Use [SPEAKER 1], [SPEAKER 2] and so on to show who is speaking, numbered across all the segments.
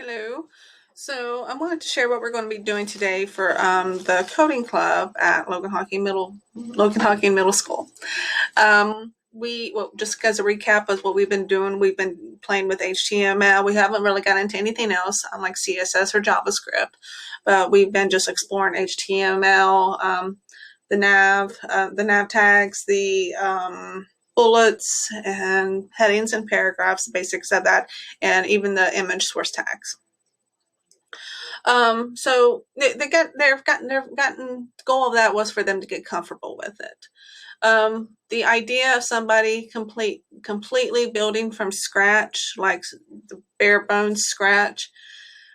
[SPEAKER 1] Hello. So I wanted to share what we're going to be doing today for the coding club at Logan Hocking Middle School. Just as a recap of what we've been doing, we've been playing with HTML. We haven't really got into anything else, unlike CSS or JavaScript, but we've been just exploring HTML, the nav tags, the bullets and headings and paragraphs, the basics of that, and even the image source tags. So they've gotten the goal of that was for them to get comfortable with it. The idea of somebody completely building from scratch, like the bare bones scratch,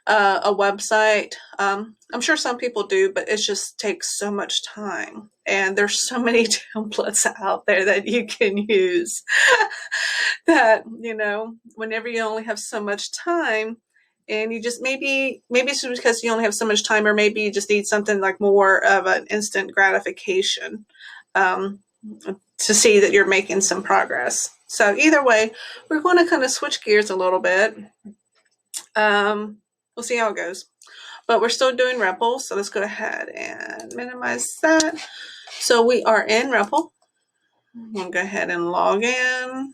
[SPEAKER 1] a website. I'm sure some people do, but it just takes so much time. And there's so many templates out there that you can use that, whenever you only have so much time and you just maybe it's because you only have so much time, or maybe you just need something like more of an instant gratification, um, to see that you're making some progress. So either way, we're going to kind of switch gears a little bit. We'll see how it goes. But we're still doing REPL, so let's go ahead and minimize that. So we are in REPL. We'll go ahead and log in.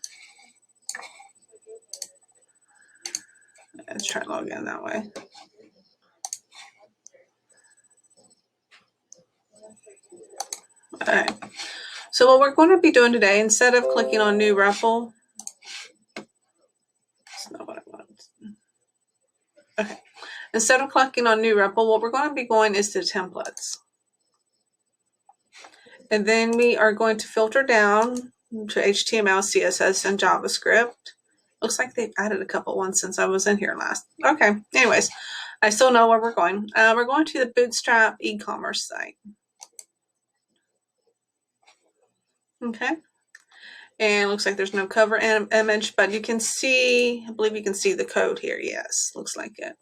[SPEAKER 1] Let's try to log in that way. All right. So what we're going to be doing today, instead of clicking on New REPL, that's not what I want. Okay. Instead of clicking on New REPL, what we're going to be going is to templates. And then we are going to filter down to HTML, CSS, and JavaScript. Looks like they've added a couple ones since I was in here last. Okay. Anyways, I still know where we're going. We're going to the Bootstrap e-commerce site. Okay. And it looks like there's no cover image, but you can see, I believe you can see the code here. Yes, looks like it.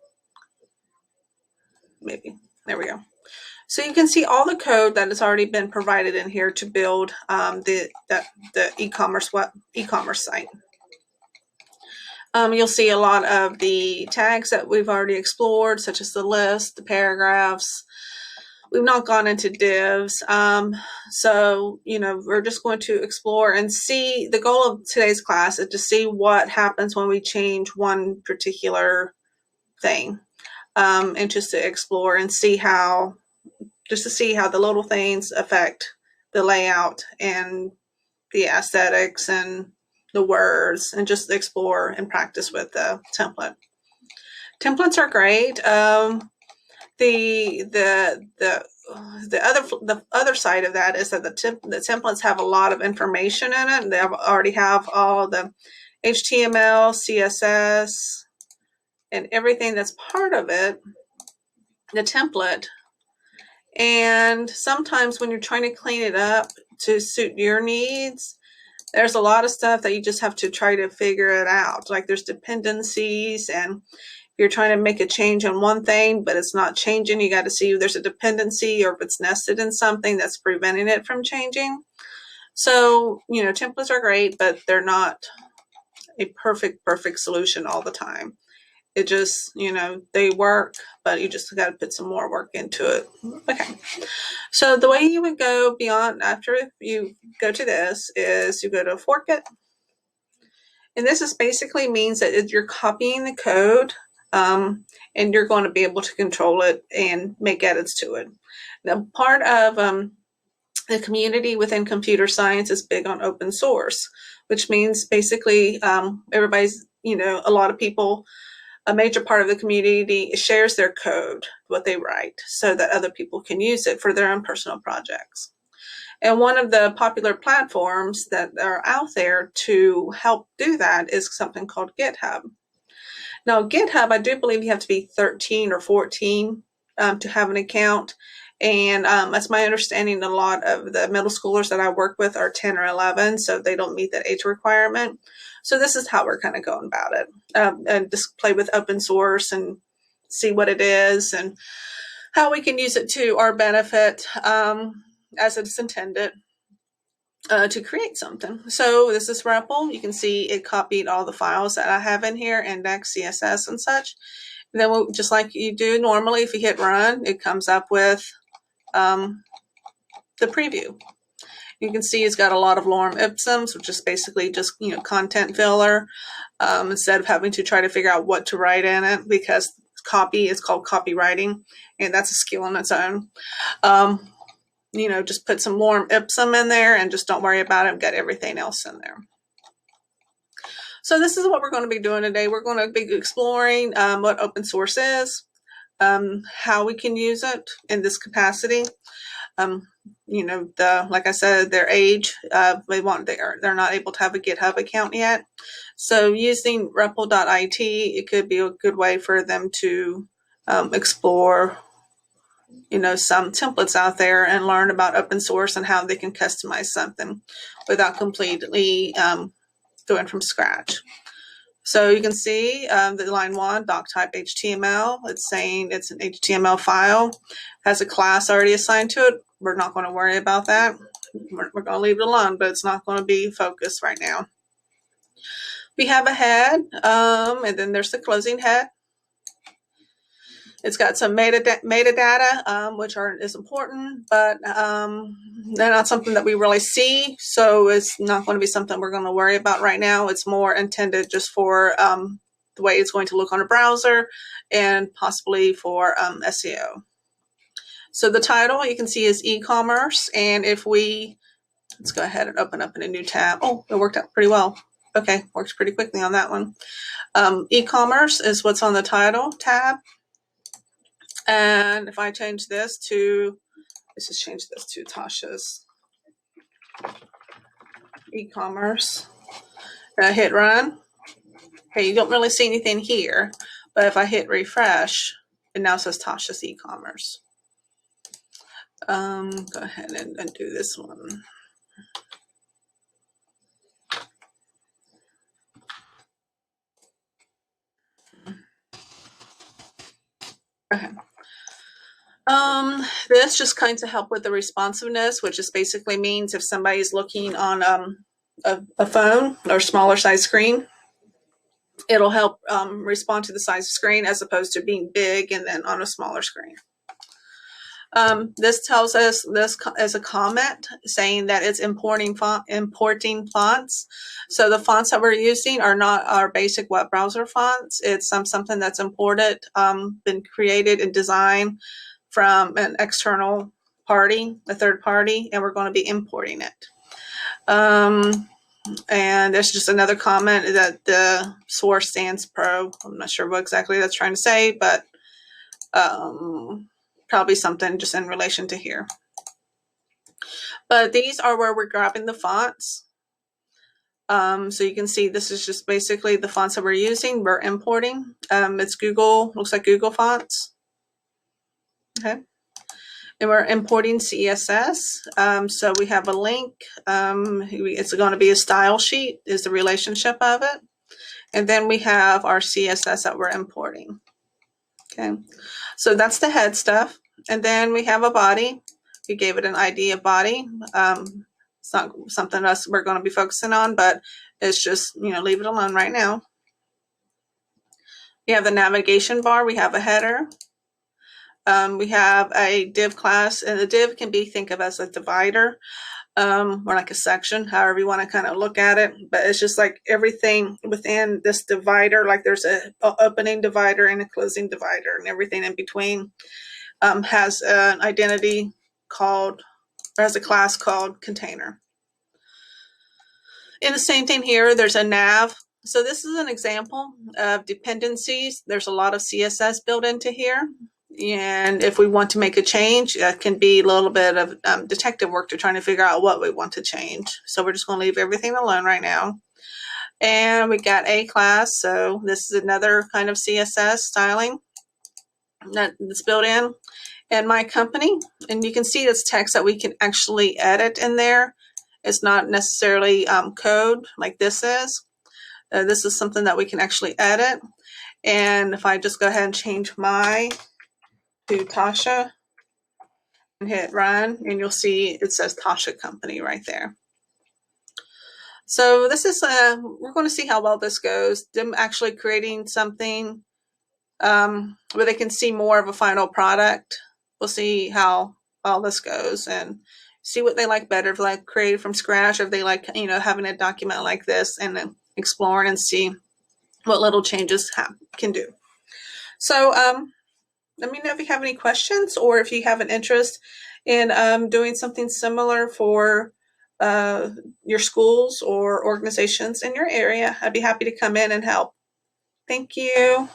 [SPEAKER 1] Maybe. There we go. So you can see all the code that has already been provided in here to build the e-commerce site. You'll see a lot of the tags that we've already explored, such as the list, the paragraphs. We've not gone into divs. So, we're just going to explore and see. The goal of today's class is to see what happens when we change one particular thing, and just to explore and see how the little things affect the layout and the aesthetics and the words, and just explore and practice with the template. Templates are great. The other side of that is that the templates have a lot of information in it. They already have all the HTML, CSS, and everything that's part of it, the template. And sometimes when you're trying to clean it up to suit your needs, there's a lot of stuff that you just have to try to figure it out. Like there's dependencies, and you're trying to make a change on one thing, but it's not changing. You got to see if there's a dependency or if it's nested in something that's preventing it from changing. So, templates are great, but they're not a perfect solution all the time. It just, they work, but you just got to put some more work into it. Okay. So the way you would go beyond after you go to this is you go to fork it. And this is basically means that you're copying the code, and you're going to be able to control it and make edits to it. Now, part of the community within computer science is big on open source, which means basically everybody's, a lot of people, a major part of the community shares their code, what they write, so that other people can use it for their own personal projects. And one of the popular platforms that are out there to help do that is something called GitHub. Now, GitHub, I do believe you have to be 13 or 14 to have an account. And that's my understanding. A lot of the middle schoolers that I work with are 10 or 11, so they don't meet that age requirement. So this is how we're kind of going about it, and just play with open source and see what it is and how we can use it to our benefit, as it's intended. To create something. So this is REPL. You can see it copied all the files that I have in here, index, CSS, and such. And then we'll, just like you do normally, if you hit run, it comes up with the preview. You can see it's got a lot of lorem ipsums, which is basically just, content filler, instead of having to try to figure out what to write in it, because copy is called copywriting, and that's a skill on its own. Just put some lorem ipsum in there and just don't worry about it. Get everything else in there. So this is what we're going to be doing today. We're going to be exploring what open source is, how we can use it in this capacity. Like I said, their age, they're not able to have a GitHub account yet. So using REPL.it, it could be a good way for them to explore, some templates out there and learn about open source and how they can customize something without completely going from scratch. So you can see the line 1, doc type HTML. It's saying it's an HTML file, has a class already assigned to it. We're not going to worry about that. We're going to leave it alone, but it's not going to be focused right now. We have a head, and then there's the closing head. It's got some metadata, which is important, but they're not something that we really see. So it's not going to be something we're going to worry about right now. It's more intended just for the way it's going to look on a browser and possibly for SEO. So the title you can see is e-commerce. And let's go ahead and open up in a new tab. Oh, it worked out pretty well. Okay, works pretty quickly on that one. E-commerce is what's on the title tab. And if I change this to, let's just change this to Tasha's e-commerce, and I hit run. Okay, you don't really see anything here, but if I hit refresh, it now says Tasha's e-commerce. Go ahead and do this one. Okay. This just kind of help with the responsiveness, which just basically means if somebody's looking on a phone or smaller size screen, it'll help respond to the size of screen as opposed to being big and then on a smaller screen. This tells us this as a comment saying that it's importing fonts. So the fonts that we're using are not our basic web browser fonts. It's something that's imported, been created and designed from an external party, a third party, and we're going to be importing it. And there's just another comment that the source sans pro. I'm not sure what exactly that's trying to say, but probably something just in relation to here. But these are where we're grabbing the fonts. So you can see this is just basically the fonts that we're using. We're importing. It's Google, looks like Google fonts. Okay. And we're importing CSS. So we have a link. It's going to be a style sheet is the relationship of it. And then we have our CSS that we're importing. Okay. So that's the head stuff. And then we have a body. We gave it an ID of body. It's not something else we're going to be focusing on, but it's just, leave it alone right now. We have the navigation bar. We have a header. We have a div class, and the div can be think of as a divider, or like a section, however you want to kind of look at it. But it's just like everything within this divider, like there's a opening divider and a closing divider, and everything in between has an identity called, or has a class called container. And the same thing here, there's a nav. So this is an example of dependencies. There's a lot of CSS built into here. And if we want to make a change, that can be a little bit of detective work to trying to figure out what we want to change. So we're just going to leave everything alone right now. And we got a class. So this is another kind of CSS styling that's built in. And my company, and you can see this text that we can actually edit in there. It's not necessarily code like this is. This is something that we can actually edit. And if I just go ahead and change my to Tasha and hit run, and you'll see it says Tasha Company right there. So this is we're going to see how well this goes. Them actually creating something where they can see more of a final product. We'll see how all this goes and see what they like better, if they like create from scratch, or if they like, having a document like this and then exploring and see what little changes can do. So let me know if you have any questions, or if you have an interest in doing something similar for your schools or organizations in your area. I'd be happy to come in and help. Thank you.